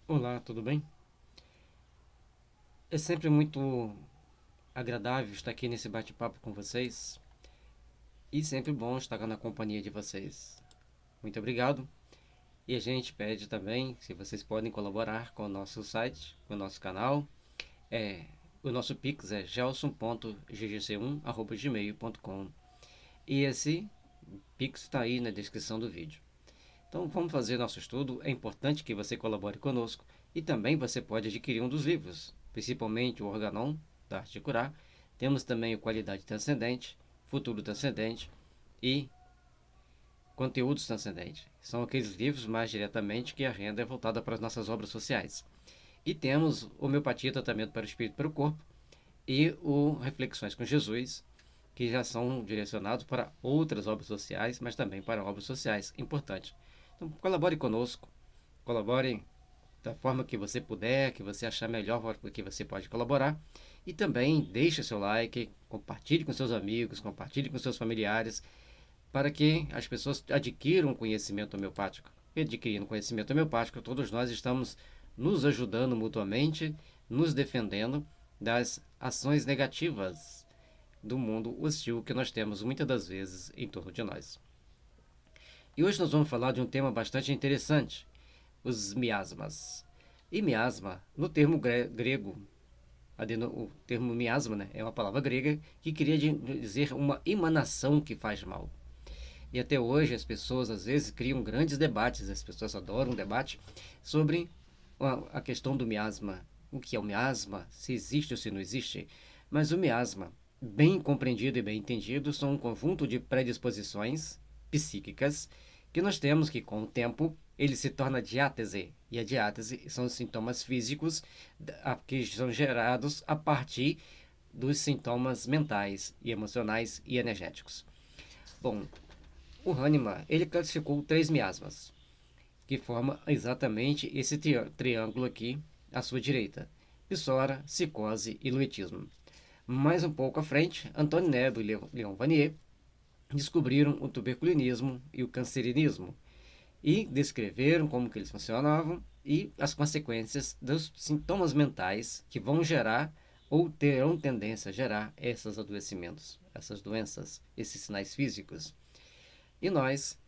Olá, tudo bem? É sempre muito agradável estar aqui nesse bate-papo com vocês e sempre bom estar na companhia de vocês. Muito obrigado. E a gente pede também se vocês podem colaborar com o nosso site, com o nosso canal. O nosso Pix é gelson.ggc1@gmail.com e esse Pix está aí na descrição do vídeo. Então vamos fazer nosso estudo. É importante que você colabore conosco e também você pode adquirir um dos livros, principalmente o Organon, da Arte de Curar. Temos também o Qualidade Transcendente, Futuro Transcendente e Conteúdos Transcendentes. São aqueles livros mais diretamente que a renda é voltada para as nossas obras sociais. E temos Homeopatia, Tratamento para o Espírito e para o Corpo e o Reflexões com Jesus, que já são direcionados para outras obras sociais, mas também para obras sociais importantes. Então, colabore conosco, colabore da forma que você puder, que você achar melhor, que você pode colaborar. E também deixe seu like, compartilhe com seus amigos, compartilhe com seus familiares, para que as pessoas adquiram conhecimento homeopático. E adquirindo conhecimento homeopático, todos nós estamos nos ajudando mutuamente, nos defendendo das ações negativas do mundo hostil que nós temos muitas das vezes em torno de nós. E hoje nós vamos falar de um tema bastante interessante, os miasmas. E miasma, no termo grego, o termo miasma, né, é uma palavra grega que queria dizer uma emanação que faz mal. E até hoje as pessoas às vezes criam grandes debates, as pessoas adoram um debate sobre a questão do miasma. O que é o miasma? Se existe ou se não existe? Mas o miasma, bem compreendido e bem entendido, são um conjunto de predisposições psíquicas que nós temos que, com o tempo, ele se torna diátese. E a diátese são os sintomas físicos que são gerados a partir dos sintomas mentais e emocionais e energéticos. Bom, o Hahnemann, ele classificou 3 miasmas, que forma exatamente esse triângulo aqui à sua direita: psora, psicose e luetismo. Mais um pouco à frente, Antônio Nebo e Leon Vanier descobriram o tuberculinismo e o cancerinismo e descreveram como que eles funcionavam e as consequências dos sintomas mentais que vão gerar ou terão tendência a gerar esses adoecimentos, essas doenças, esses sinais físicos. E nós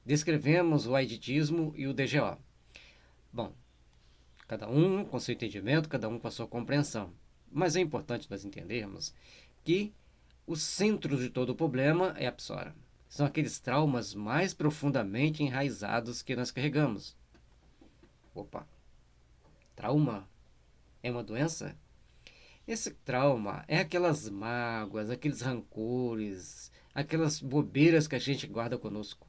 descrevemos o aiditismo e o DGO. Bom, cada um com seu entendimento, cada um com a sua compreensão. Mas é importante nós entendermos que o centro de todo o problema é a psora. São aqueles traumas mais profundamente enraizados que nós carregamos. Opa, trauma é uma doença? Esse trauma é aquelas mágoas, aqueles rancores, aquelas bobeiras que a gente guarda conosco.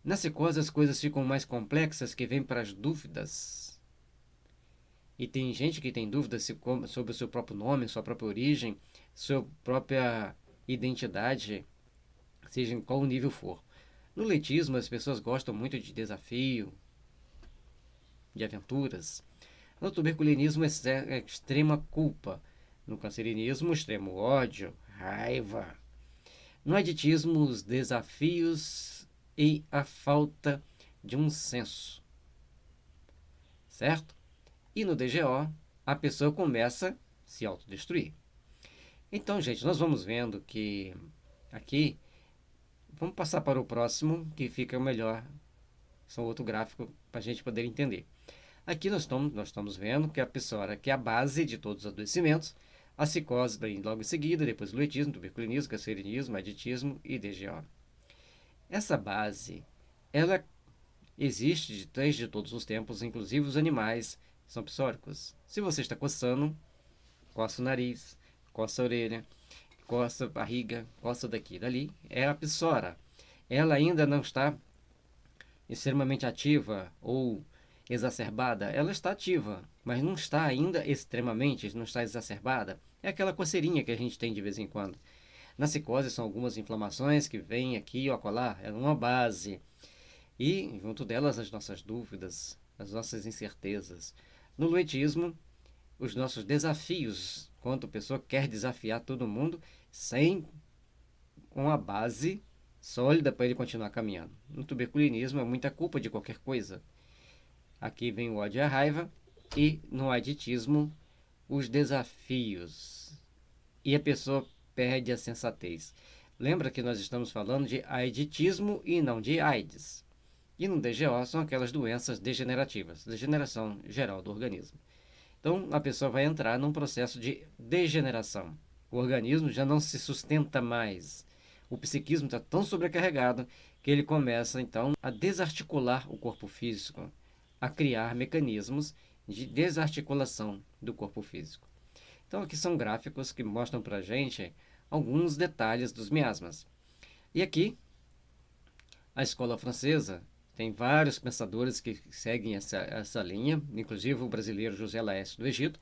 Na psicose as coisas ficam mais complexas, que vêm para as dúvidas. E tem gente que tem dúvidas sobre o seu próprio nome, sua própria origem, sua própria identidade, seja em qual nível for. No leitismo, as pessoas gostam muito de desafio, de aventuras. No tuberculinismo, é extrema culpa. No cancerinismo, extremo ódio, raiva. No aditismo, os desafios e a falta de um senso. Certo? E no DGO, a pessoa começa a se autodestruir. Então, gente, nós vamos vendo que aqui, vamos passar para o próximo, que fica melhor. São outro gráfico para a gente poder entender. Aqui nós estamos vendo que a psora, que é a base de todos os adoecimentos, a psicose vem logo em seguida, depois o luetismo, tuberculinismo, cancerinismo, aditismo e DGO. Essa base, ela existe desde todos os tempos, inclusive os animais são psóricos. Se você está coçando, coça o nariz, coça a orelha, coça a barriga, coça daqui e dali, é a psora. Ela ainda não está extremamente ativa ou exacerbada, ela está ativa, mas não está ainda extremamente, não está exacerbada. É aquela coceirinha que a gente tem de vez em quando. Na psicose são algumas inflamações que vêm aqui ou acolá, é uma base. E junto delas as nossas dúvidas, as nossas incertezas. No luetismo, os nossos desafios, quando a pessoa quer desafiar todo mundo sem uma base sólida para ele continuar caminhando. No tuberculinismo é muita culpa de qualquer coisa. Aqui vem o ódio e a raiva. E no aiditismo, os desafios. E a pessoa perde a sensatez. Lembra que nós estamos falando de aiditismo e não de AIDS. E no DGO são aquelas doenças degenerativas, degeneração geral do organismo. Então a pessoa vai entrar num processo de degeneração. O organismo já não se sustenta mais. O psiquismo está tão sobrecarregado que ele começa então a desarticular o corpo físico, a criar mecanismos de desarticulação do corpo físico. Então aqui são gráficos que mostram para a gente alguns detalhes dos miasmas. E aqui a escola francesa tem vários pensadores que seguem essa linha, inclusive o brasileiro José Laércio do Egito.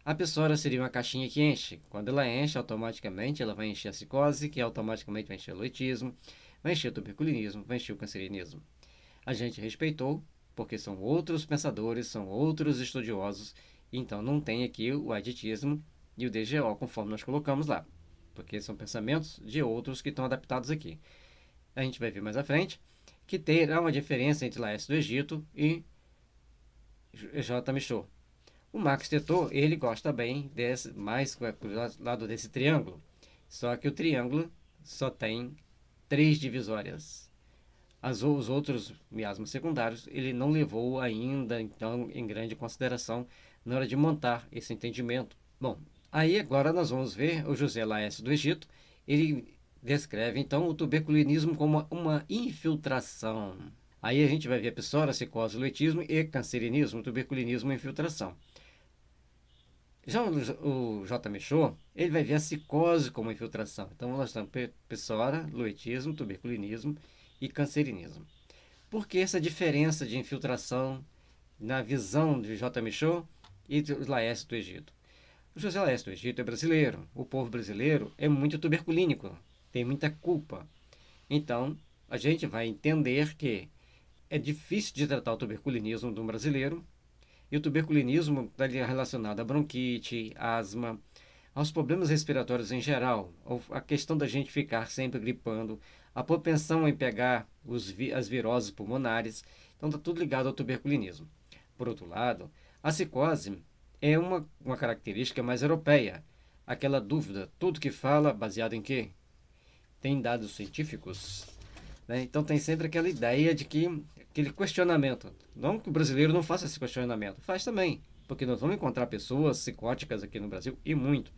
A psoara seria uma caixinha que enche. Quando ela enche, automaticamente ela vai encher a psicose, que automaticamente vai encher o loitismo, vai encher o tuberculinismo, vai encher o cancerinismo. A gente respeitou, porque são outros pensadores, são outros estudiosos, então não tem aqui o aditismo e o DGO, conforme nós colocamos lá, porque são pensamentos de outros que estão adaptados aqui. A gente vai ver mais à frente que terá uma diferença entre Laércio do Egito e J. Michaud. O Max Tetor, ele gosta bem mais do lado desse triângulo, só que o triângulo só tem 3 divisórias. Os outros miasmas secundários ele não levou ainda então em grande consideração na hora de montar esse entendimento. Bom, aí agora nós vamos ver o José Laércio do Egito. Ele descreve então o tuberculinismo como uma infiltração. Aí a gente vai ver a psoara, psicose, loitismo e cancerinismo, tuberculinismo e infiltração. Já o J. Michaud, ele vai ver a psicose como infiltração. Então nós temos psoara, loitismo, tuberculinismo e cancerinismo. Por que essa diferença de infiltração na visão de J. Michaud e de Laércio do Egito? O José Laércio do Egito é brasileiro. O povo brasileiro é muito tuberculínico, tem muita culpa. Então, a gente vai entender que é difícil de tratar o tuberculinismo de um brasileiro. E o tuberculinismo está relacionado a bronquite, asma, aos problemas respiratórios em geral, a questão da gente ficar sempre gripando, a propensão em pegar as viroses pulmonares. Então está tudo ligado ao tuberculinismo. Por outro lado, a psicose é uma característica mais europeia. Aquela dúvida, tudo que fala baseado em quê? Tem dados científicos? Né? Então tem sempre aquela ideia de que, aquele questionamento. Não que o brasileiro não faça esse questionamento, faz também. Porque nós vamos encontrar pessoas psicóticas aqui no Brasil, e muito.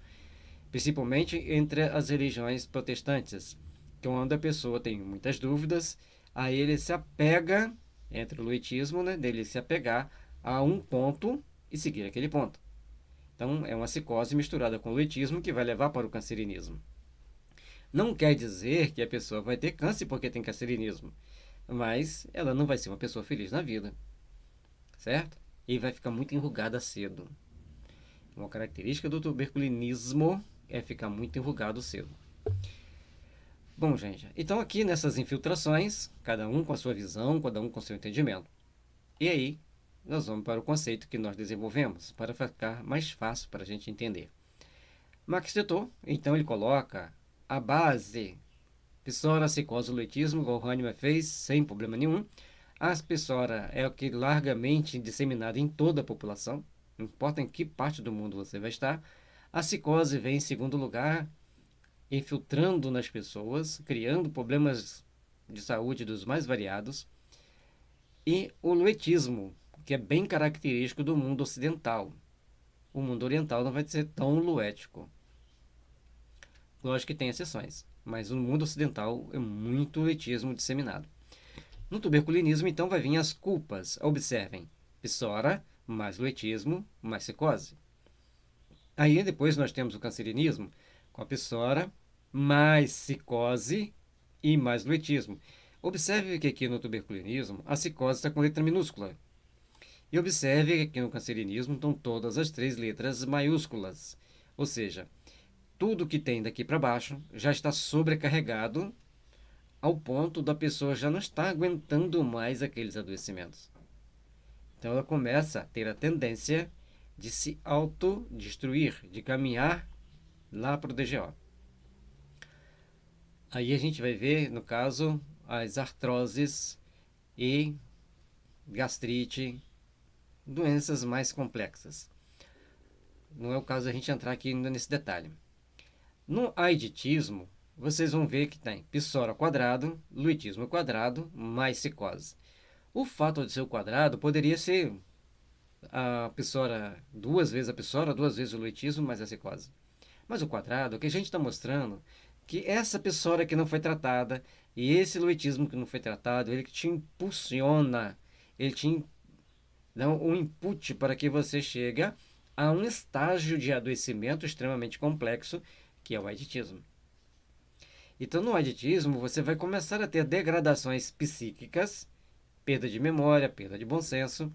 Principalmente entre as religiões protestantes, que quando a pessoa tem muitas dúvidas, aí ele se apega, entre o luitismo, né, dele se apegar a um ponto e seguir aquele ponto. Então é uma psicose misturada com o luitismo que vai levar para o cancerinismo. Não quer dizer que a pessoa vai ter câncer porque tem cancerinismo, mas ela não vai ser uma pessoa feliz na vida, certo? E vai ficar muito enrugada cedo. Uma característica do tuberculinismo é ficar muito enrugado cedo. Bom, gente, então aqui nessas infiltrações, cada um com a sua visão, cada um com o seu entendimento. E aí, nós vamos para o conceito que nós desenvolvemos, para ficar mais fácil para a gente entender. Max Tetor, então, ele coloca a base psoara, psicose, loitismo, igual o Hahnemann fez, sem problema nenhum. A psoara é o que largamente disseminada em toda a população, não importa em que parte do mundo você vai estar. A psicose vem em segundo lugar, infiltrando nas pessoas, criando problemas de saúde dos mais variados. E o luetismo, que é bem característico do mundo ocidental. O mundo oriental não vai ser tão luético. Lógico que tem exceções, mas no mundo ocidental é muito luetismo disseminado. No tuberculinismo, então, vai vir as culpas. Observem, psoara, mais luetismo, mais psicose. Aí depois nós temos o cancerinismo, com a psoara, mais psicose e mais luetismo. Observe que aqui no tuberculinismo a psicose está com letra minúscula. E observe que aqui no cancerinismo estão todas as 3 letras maiúsculas. Ou seja, tudo que tem daqui para baixo já está sobrecarregado ao ponto da pessoa já não estar aguentando mais aqueles adoecimentos. Então ela começa a ter a tendência de se autodestruir, de caminhar lá para o DGO. Aí a gente vai ver, no caso, as artroses e gastrite, doenças mais complexas. Não é o caso da gente entrar aqui ainda nesse detalhe. No aiditismo, vocês vão ver que tem psora ao quadrado, luitismo ao quadrado, mais cicose. O fato de ser o quadrado poderia ser a psora, duas vezes a psora, duas vezes o luitismo, mais a cicose. Mas o quadrado, o que a gente está mostrando, que essa psora que não foi tratada e esse luitismo que não foi tratado, ele que te impulsiona, ele te dá um input para que você chegue a um estágio de adoecimento extremamente complexo, que é o aiditismo. Então, no aiditismo, você vai começar a ter degradações psíquicas, perda de memória, perda de bom senso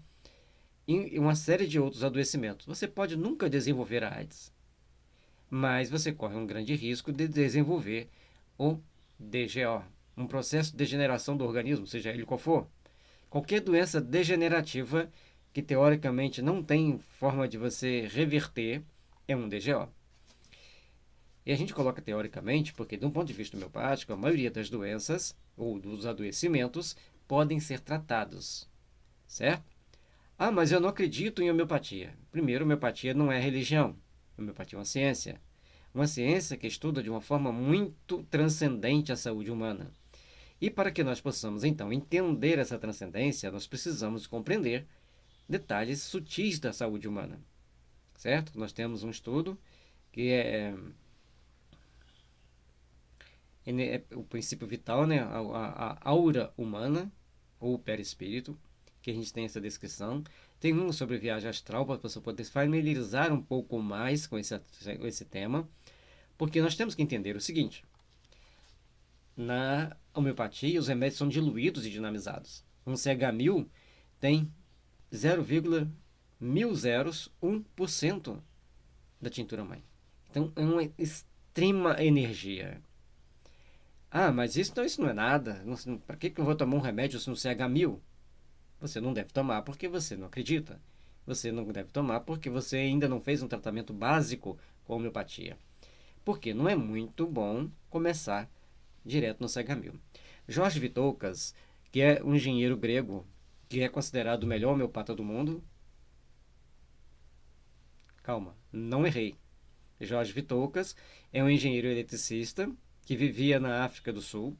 e uma série de outros adoecimentos. Você pode nunca desenvolver a AIDS, mas você corre um grande risco de desenvolver o DGO, um processo de degeneração do organismo, seja ele qual for. Qualquer doença degenerativa que teoricamente não tem forma de você reverter é um DGO. E a gente coloca teoricamente porque, de um ponto de vista homeopático, a maioria das doenças ou dos adoecimentos podem ser tratados, certo? Ah, mas eu não acredito em homeopatia. Primeiro, homeopatia não é religião. Homeopatia é uma ciência. Uma ciência que estuda de uma forma muito transcendente a saúde humana. E para que nós possamos, então, entender essa transcendência, nós precisamos compreender detalhes sutis da saúde humana, certo? Nós temos um estudo que é o princípio vital, né? A aura humana, ou perispírito, que a gente tem essa descrição. Tem um sobre viagem astral, para a pessoa poder familiarizar um pouco mais com esse tema, porque nós temos que entender o seguinte: na homeopatia, os remédios são diluídos e dinamizados. Um CH1000 tem 0,1% da tintura mãe. Então, é uma extrema energia. Ah, mas isso não é nada. Para que eu vou tomar um remédio se não CH1000? Você não deve tomar porque você não acredita. Você não deve tomar porque você ainda não fez um tratamento básico com homeopatia. Porque não é muito bom começar direto no CH1000. Jorge Vitoucas, que é um engenheiro grego, que é considerado o melhor homeopata do mundo. Calma, não errei. Jorge Vitoucas é um engenheiro eletricista que vivia na África do Sul,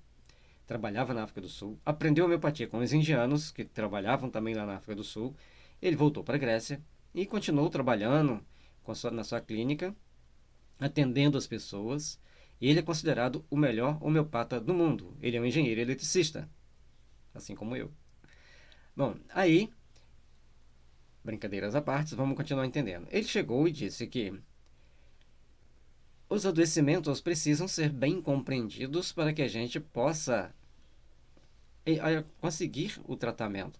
trabalhava na África do Sul, aprendeu homeopatia com os indianos, que trabalhavam também lá na África do Sul. Ele voltou para a Grécia e continuou trabalhando na sua clínica, atendendo as pessoas. E ele é considerado o melhor homeopata do mundo. Ele é um engenheiro eletricista, assim como eu. Bom, aí, brincadeiras à parte, vamos continuar entendendo. Ele chegou e disse que os adoecimentos precisam ser bem compreendidos para que a gente possa conseguir o tratamento.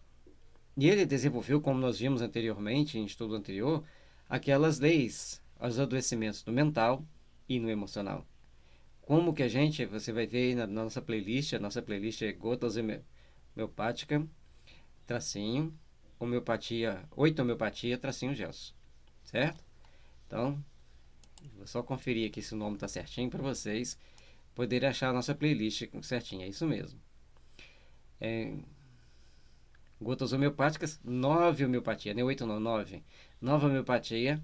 E ele desenvolveu, como nós vimos anteriormente, em estudo anterior, aquelas leis aos adoecimentos no mental e no emocional. Como que você vai ver aí na nossa playlist, a nossa playlist é Gotas Homeopática, tracinho, homeopatia, 8 homeopatia, tracinho Gelson, certo? Então, vou só conferir aqui se o nome está certinho para vocês poderem achar a nossa playlist certinha, é isso mesmo. Gotas homeopáticas, 9 homeopatia, não é 8 não, 9. 9 homeopatia,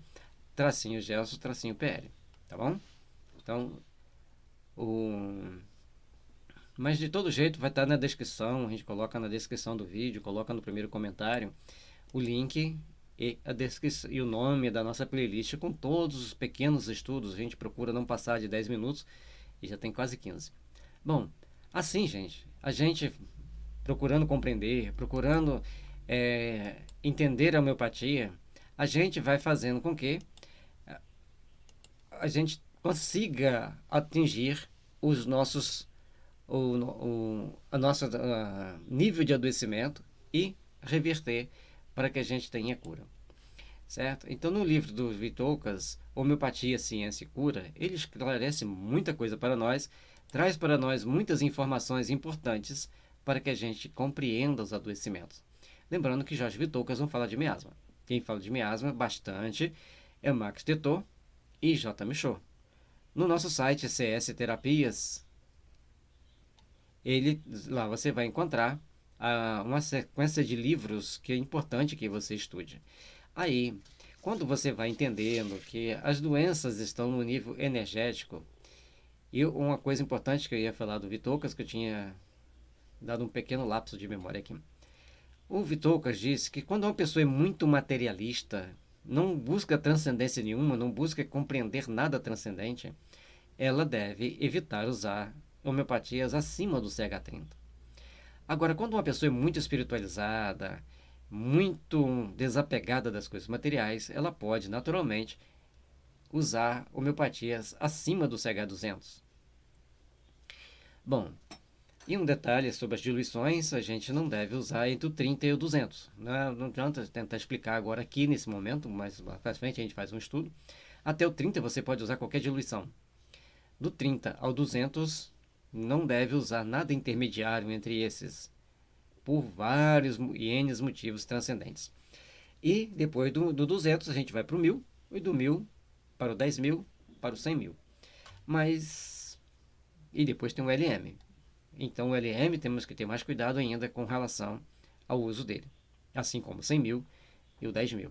tracinho Gelson, tracinho PL, tá bom? Então, mas de todo jeito vai estar na descrição, a gente coloca na descrição do vídeo, coloca no primeiro comentário o link e a descrição e o nome da nossa playlist com todos os pequenos estudos. A gente procura não passar de 10 minutos e já tem quase 15. Bom, assim, gente, a gente procurando compreender, procurando entender a homeopatia, a gente vai fazendo com que a gente consiga atingir os nossos a nossa nível de adoecimento e reverter para que a gente tenha cura, certo? Então, no livro do Vitoucas, Homeopatia, Ciência e Cura, ele esclarece muita coisa para nós, traz para nós muitas informações importantes para que a gente compreenda os adoecimentos. Lembrando que Jorge Vitoucas não fala de miasma. Quem fala de miasma bastante é Max Tetor e J. Michaud. No nosso site CS Terapias, lá você vai encontrar uma sequência de livros que é importante que você estude. Aí, quando você vai entendendo que as doenças estão no nível energético, e uma coisa importante que eu ia falar do Vitocas, que eu tinha dado um pequeno lapso de memória aqui. O Vitocas disse que quando uma pessoa é muito materialista, não busca transcendência nenhuma, não busca compreender nada transcendente, ela deve evitar usar homeopatias acima do CH30. Agora, quando uma pessoa é muito espiritualizada, muito desapegada das coisas materiais, ela pode naturalmente usar homeopatias acima do CH200. Bom, e um detalhe sobre as diluições, a gente não deve usar entre o 30 e o 200. Não adianta tentar explicar agora aqui nesse momento, mas mais pra frente a gente faz um estudo. Até o 30 você pode usar qualquer diluição. Do 30 ao 200 não deve usar nada intermediário entre esses, por vários e N motivos transcendentes. E depois do 200 a gente vai para o 1000, e do 1000 para o 10.000, para o 100.000. Mas, e depois tem o LM. Então o LM temos que ter mais cuidado ainda com relação ao uso dele, assim como o 100.000 e o 10.000.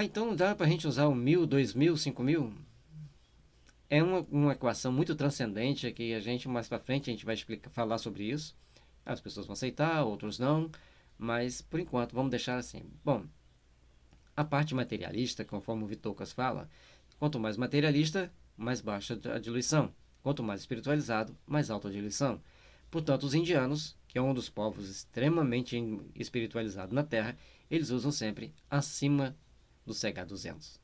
Então dá para a gente usar o 1.000, 2.000, 5.000? É uma equação muito transcendente que a gente mais para frente a gente vai falar sobre isso. As pessoas vão aceitar, outros não, mas por enquanto vamos deixar assim. Bom, a parte materialista, conforme o Vitocas fala, quanto mais materialista, mais baixa a diluição. Quanto mais espiritualizado, mais alta a diluição. Portanto, os indianos, que é um dos povos extremamente espiritualizado na Terra, eles usam sempre acima do CH200.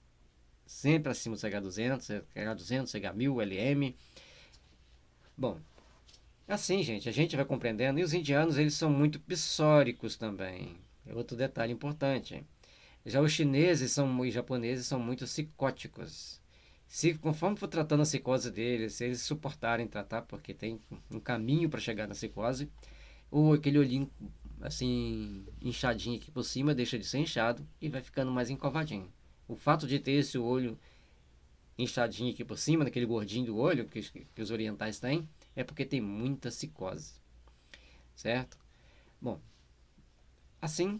Sempre acima do CH200, CH200, CH1000, LM. Bom, assim, gente, a gente vai compreendendo. E os indianos, eles são muito psóricos também. É outro detalhe importante. Já os chineses e japoneses são muito psicóticos. Se conforme for tratando a psicose deles, se eles suportarem tratar, porque tem um caminho para chegar na psicose, ou aquele olhinho assim inchadinho aqui por cima deixa de ser inchado e vai ficando mais encovadinho. O fato de ter esse olho inchadinho aqui por cima, daquele gordinho do olho que os orientais têm, é porque tem muita psicose, certo? Bom, assim,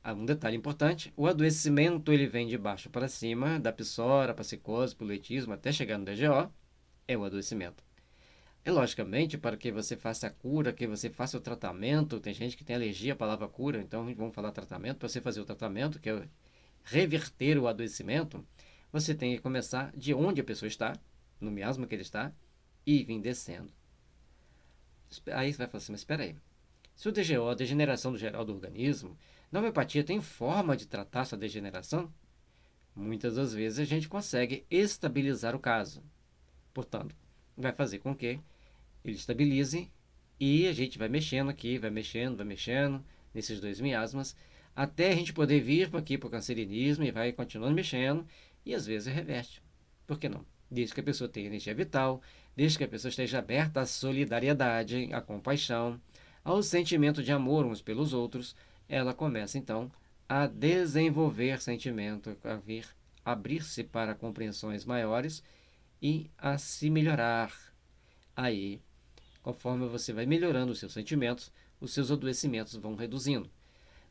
um detalhe importante, o adoecimento ele vem de baixo para cima, da psora, para psicose, para o letismo, até chegar no DGO, é o adoecimento. É logicamente para que você faça a cura, que você faça o tratamento, tem gente que tem alergia à palavra cura, então vamos falar tratamento, para você fazer o tratamento, que é reverter o adoecimento, você tem que começar de onde a pessoa está, no miasma que ele está, e vir descendo. Aí você vai falar assim, mas espera aí, se o DGO, a degeneração geral do organismo, na homeopatia tem forma de tratar essa degeneração? Muitas das vezes a gente consegue estabilizar o caso. Portanto, vai fazer com que ele estabilize e a gente vai mexendo aqui, vai mexendo nesses dois miasmas, até a gente poder vir aqui para o cancerinismo e vai continuando mexendo e às vezes reverte. Por que não? Desde que a pessoa tenha energia vital, desde que a pessoa esteja aberta à solidariedade, à compaixão, ao sentimento de amor uns pelos outros, ela começa então a desenvolver sentimento, a vir abrir-se para compreensões maiores e a se melhorar. Aí, conforme você vai melhorando os seus sentimentos, os seus adoecimentos vão reduzindo.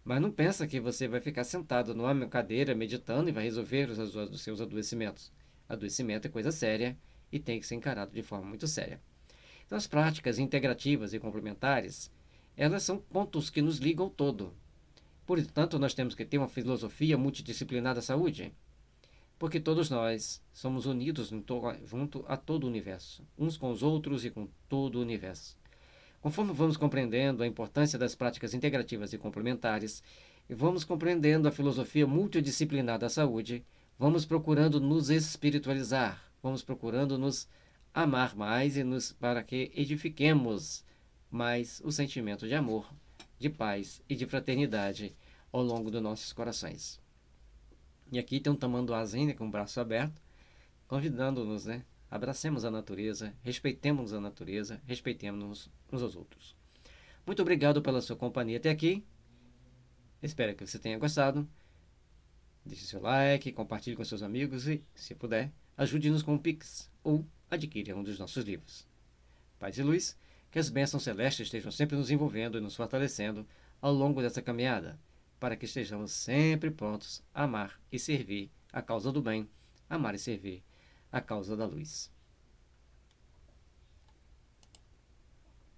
Mas não pensa que você vai ficar sentado numa cadeira meditando e vai resolver os seus adoecimentos. Adoecimento é coisa séria e tem que ser encarado de forma muito séria. Então, as práticas integrativas e complementares, elas são pontos que nos ligam ao todo. Portanto, nós temos que ter uma filosofia multidisciplinar da saúde, porque todos nós somos unidos junto a todo o universo, uns com os outros e com todo o universo. Conforme vamos compreendendo a importância das práticas integrativas e complementares, e vamos compreendendo a filosofia multidisciplinar da saúde, vamos procurando nos espiritualizar, vamos procurando nos amar mais para que edifiquemos mais o sentimento de amor, de paz e de fraternidade ao longo dos nossos corações. E aqui tem um tamanduazinho com o braço aberto, convidando-nos, né? Abracemos a natureza, respeitemos a natureza, respeitemos uns aos outros. Muito obrigado pela sua companhia até aqui. Espero que você tenha gostado. Deixe seu like, compartilhe com seus amigos e, se puder, ajude-nos com o Pix ou adquira um dos nossos livros. Paz e luz. Que as bênçãos celestes estejam sempre nos envolvendo e nos fortalecendo ao longo dessa caminhada, para que estejamos sempre prontos a amar e servir a causa do bem, amar e servir a causa da luz.